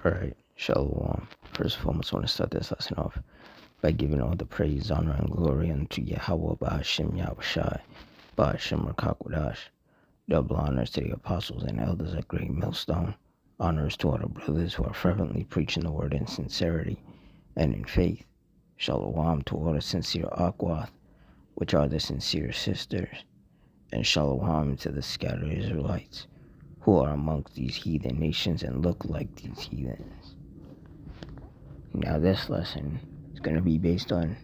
Alright, Shalom. First of all, I just want to start this lesson off by giving all the praise, honor, and glory unto Yahweh, Ba'ashem Yahushai, Ba'ashem Rakakwadash. Double honors to the apostles and elders at Great Millstone. Honors to all the brothers who are fervently preaching the word in sincerity and in faith. Shalom to all the sincere Akwath, which are the sincere sisters. And Shalom to the scattered Israelites, who are amongst these heathen nations and look like these heathens. Now this lesson is going to be based on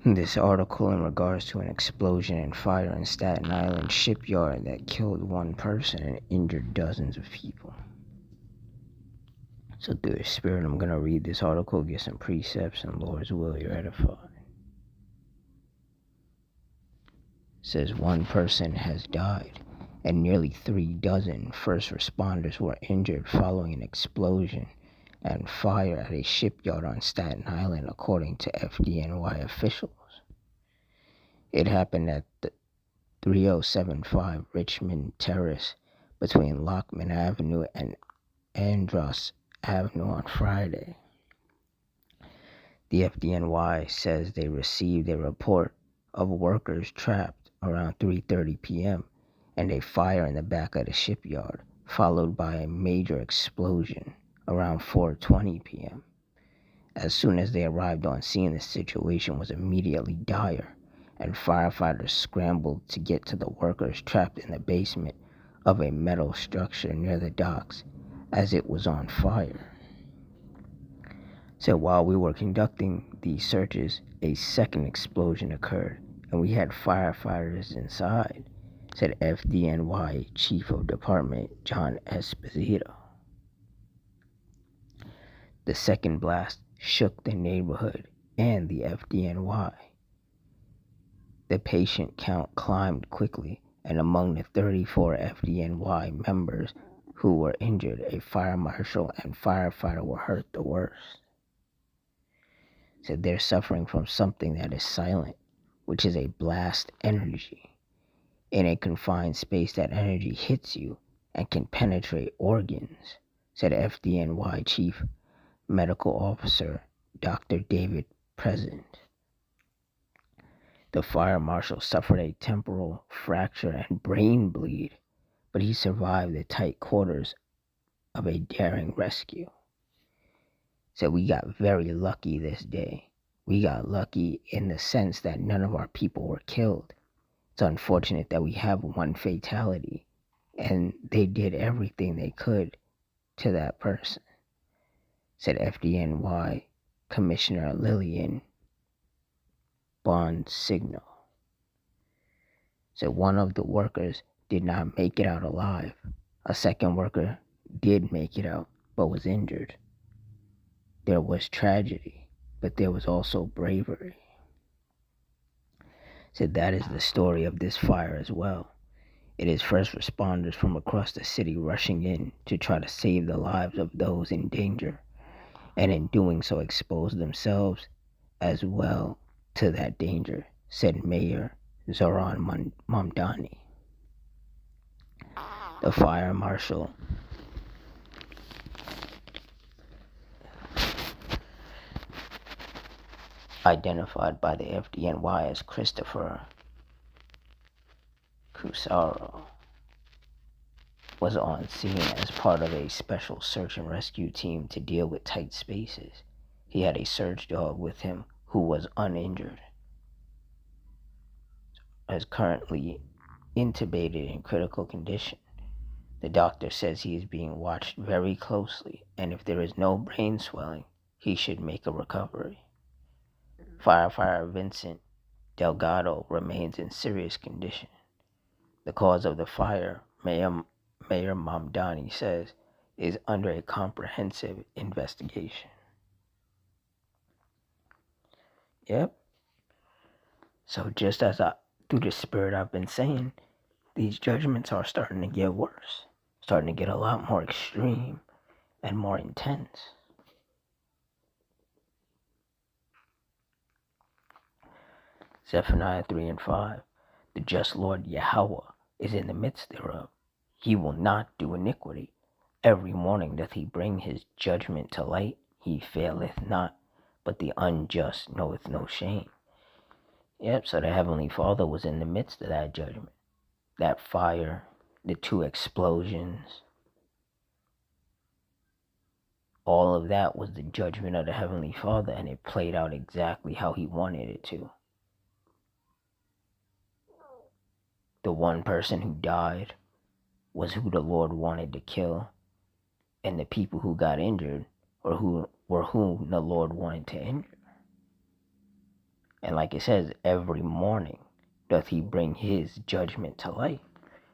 this article in regards to an explosion and fire in Staten Island shipyard that killed one person and injured dozens of people. So through the Spirit, I'm going to read this article, get some precepts, and Lord's will, you're edified. It says one person has died and nearly 36 first responders were injured following an explosion and fire at a shipyard on Staten Island, according to FDNY officials. It happened at the 3075 Richmond Terrace between Lockman Avenue and Andros Avenue on Friday. The FDNY says they received a report of workers trapped around 3:30 p.m. and a fire in the back of the shipyard, followed by a major explosion around 4:20 p.m. As soon as they arrived on scene, the situation was immediately dire, and firefighters scrambled to get to the workers trapped in the basement of a metal structure near the docks as it was on fire. So while we were conducting these searches, a second explosion occurred, and we had firefighters inside, said FDNY Chief of Department John Esposito. The second blast shook the neighborhood and the FDNY. The patient count climbed quickly, and among the 34 FDNY members who were injured, a fire marshal and firefighter were hurt the worst. Said they're suffering from something that is silent, which is a blast energy. In a confined space, that energy hits you and can penetrate organs, said FDNY Chief Medical Officer Dr. David Present. The fire marshal suffered a temporal fracture and brain bleed, but he survived the tight quarters of a daring rescue. So we got very lucky this day. We got lucky in the sense that none of our people were killed. It's unfortunate that we have one fatality, and they did everything they could to that person, said FDNY Commissioner Lillian Bonsignor. So one of the workers did not make it out alive. A second worker did make it out, but was injured. There was tragedy, but there was also bravery. So that is the story of this fire as well. It is first responders from across the city rushing in to try to save the lives of those in danger, and in doing so expose themselves as well to that danger, said Mayor Zoran Mamdani. The fire marshal identified by the FDNY as Christopher Cusaro was on scene as part of a special search and rescue team to deal with tight spaces. He had a search dog with him who was uninjured, is currently intubated in critical condition. The doctor says he is being watched very closely, and if there is no brain swelling, he should make a recovery. Firefighter Vincent Delgado remains in serious condition. The cause of the fire, Mayor Mamdani says, is under a comprehensive investigation. Yep. So just as through the Spirit I've been saying, these judgments are starting to get worse, starting to get a lot more extreme and more intense. Zephaniah 3 and 5. The just Lord Yahweh is in the midst thereof. He will not do iniquity, Every morning doth he bring his judgment to light. He faileth not, but the unjust knoweth no shame. Yep, so the Heavenly Father was in the midst of that judgment. That fire, the two explosions, all of that was the judgment of the Heavenly Father, and it played out exactly how he wanted it to. The one person who died was who the Lord wanted to kill, and the people who got injured were whom the Lord wanted to injure. And like it says, every morning doth he bring his judgment to light.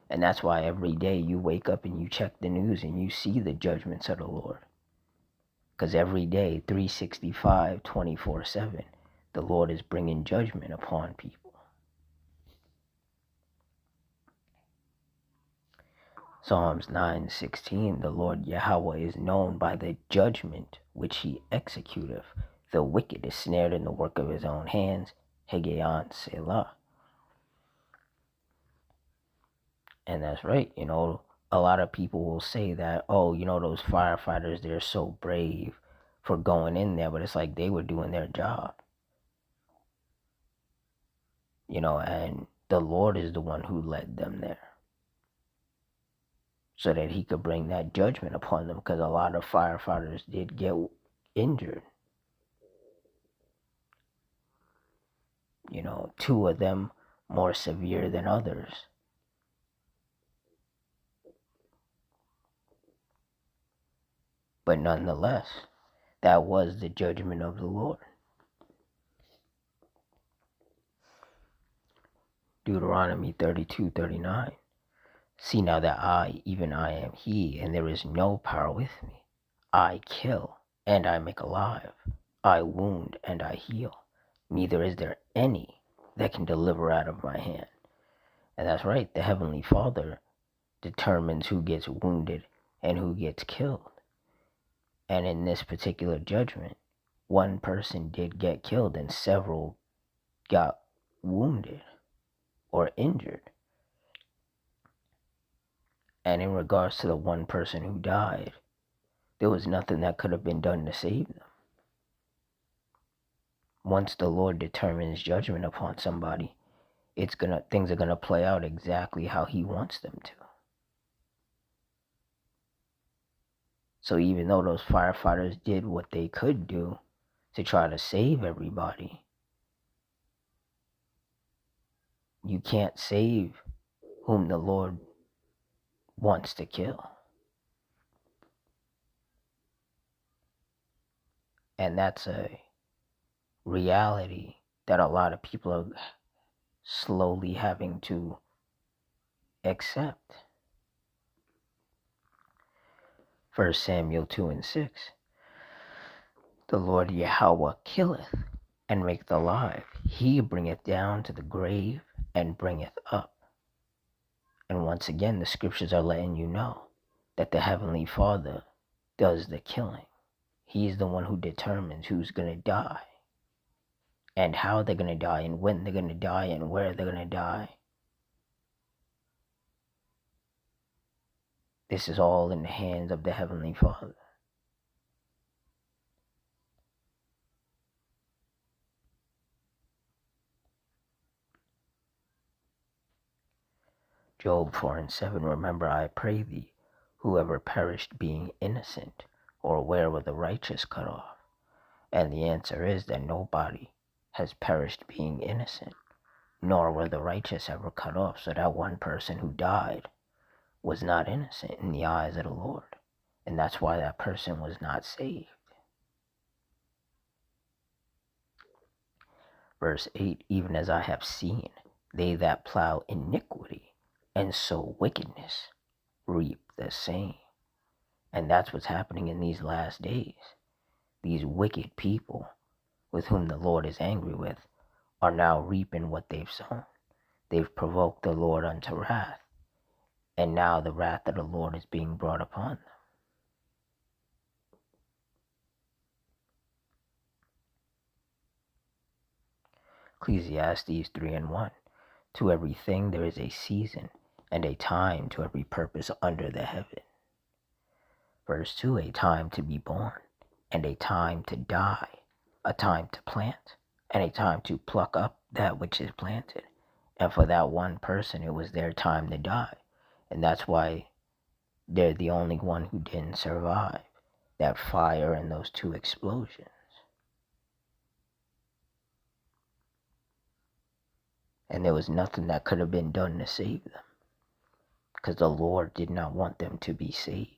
And that's why every day you wake up and you check the news and you see the judgments of the Lord. Because every day, 365, 24/7, the Lord is bringing judgment upon people. Psalms 9:16, the Lord Yahweh is known by the judgment which he executeth. The wicked is snared in the work of his own hands. Hegeon Selah. And that's right. A lot of people will say that, oh, those firefighters, they're so brave for going in there. But it's like they were doing their job. And the Lord is the one who led them there, so that he could bring that judgment upon them, because a lot of firefighters did get injured. Two of them more severe than others. But nonetheless, that was the judgment of the Lord. Deuteronomy 32:39. See now that I, even I am he, and there is no power with me. I kill, and I make alive. I wound, and I heal. Neither is there any that can deliver out of my hand. And that's right, the Heavenly Father determines who gets wounded and who gets killed. And in this particular judgment, one person did get killed and several got wounded or injured. And in regards to the one person who died, there was nothing that could have been done to save them. Once the Lord determines judgment upon somebody, things are gonna play out exactly how he wants them to. So even though those firefighters did what they could do to try to save everybody, you can't save whom the Lord wants to kill. And that's a reality that a lot of people are slowly having to accept. 1 Samuel 2:6. The Lord Yahweh killeth and maketh alive. He bringeth down to the grave and bringeth up. And once again, the scriptures are letting you know that the Heavenly Father does the killing. He's the one who determines who's going to die, and how they're going to die, and when they're going to die, and where they're going to die. This is all in the hands of the Heavenly Father. Job 4:7. Remember, I pray thee, whoever perished being innocent, or where were the righteous cut off? And the answer is that nobody has perished being innocent, nor were the righteous ever cut off. So that one person who died was not innocent in the eyes of the Lord. And that's why that person was not saved. Verse 8, even as I have seen, they that plow iniquity and sow wickedness reap the same. And that's what's happening in these last days. These wicked people with whom the Lord is angry with are now reaping what they've sown. They've provoked the Lord unto wrath, and now the wrath of the Lord is being brought upon them. Ecclesiastes 3:1. To everything there is a season, and a time to every purpose under the heaven. Verse 2, a time to be born, and a time to die, a time to plant, and a time to pluck up that which is planted. And for that one person, it was their time to die. And that's why they're the only one who didn't survive that fire and those two explosions. And there was nothing that could have been done to save them, because the Lord did not want them to be saved.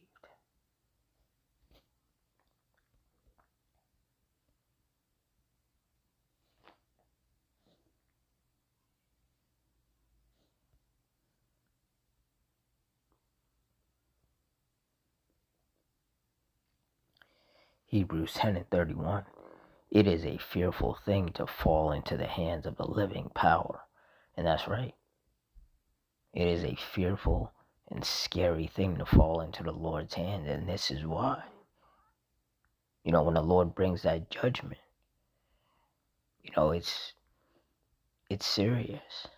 Hebrews 10:31. It is a fearful thing to fall into the hands of the living power. And that's right. It is a fearful and scary thing to fall into the Lord's hand. And this is why. When the Lord brings that judgment, it's serious.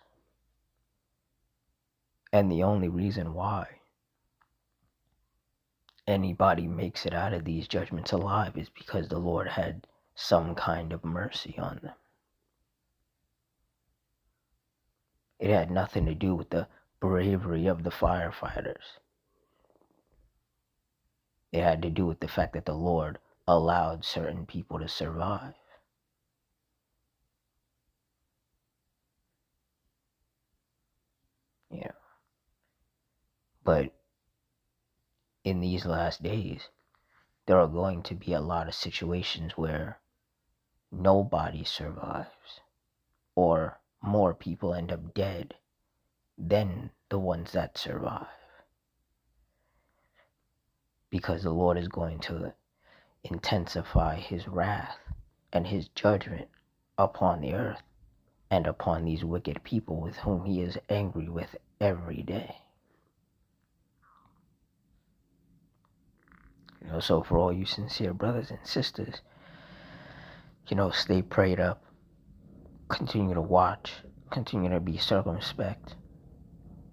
And the only reason why anybody makes it out of these judgments alive is because the Lord had some kind of mercy on them. It had nothing to do with the bravery of the firefighters. It had to do with the fact that the Lord allowed certain people to survive. But in these last days, there are going to be a lot of situations where nobody survives, or more people end up dead than the ones that survive. Because the Lord is going to intensify his wrath and his judgment upon the earth and upon these wicked people with whom he is angry with every day. So for all you sincere brothers and sisters, stay prayed up, continue to watch, continue to be circumspect,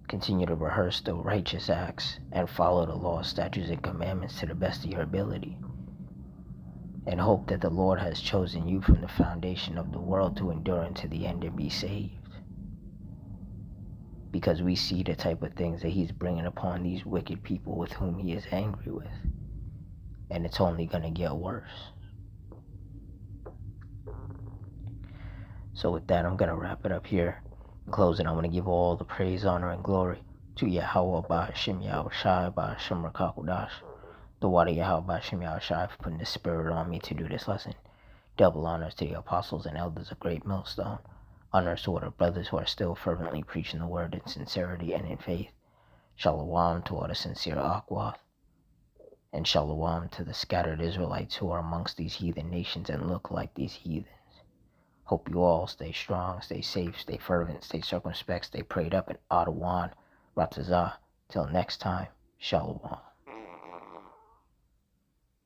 continue to rehearse the righteous acts, and follow the law, statutes, and commandments to the best of your ability. And hope that the Lord has chosen you from the foundation of the world to endure unto the end and be saved. Because we see the type of things that he's bringing upon these wicked people with whom he is angry with. And it's only going to get worse. So with that, I'm going to wrap it up here. In closing, I want to give all the praise, honor, and glory to Yahweh Ba'Shem Yahushai Ba'Shem Rakakudash. The water Yahweh Ba'Shem Yahushai for putting the spirit on me to do this lesson. Double honors to the apostles and elders of Great Millstone. Honors to all the brothers who are still fervently preaching the word in sincerity and in faith. Shalom to all the sincere Akwath. And shalom to the scattered Israelites who are amongst these heathen nations and look like these heathens. Hope you all stay strong, stay safe, stay fervent, stay circumspect, stay prayed up, and Adawan, Ratazah. Till next time, shalom.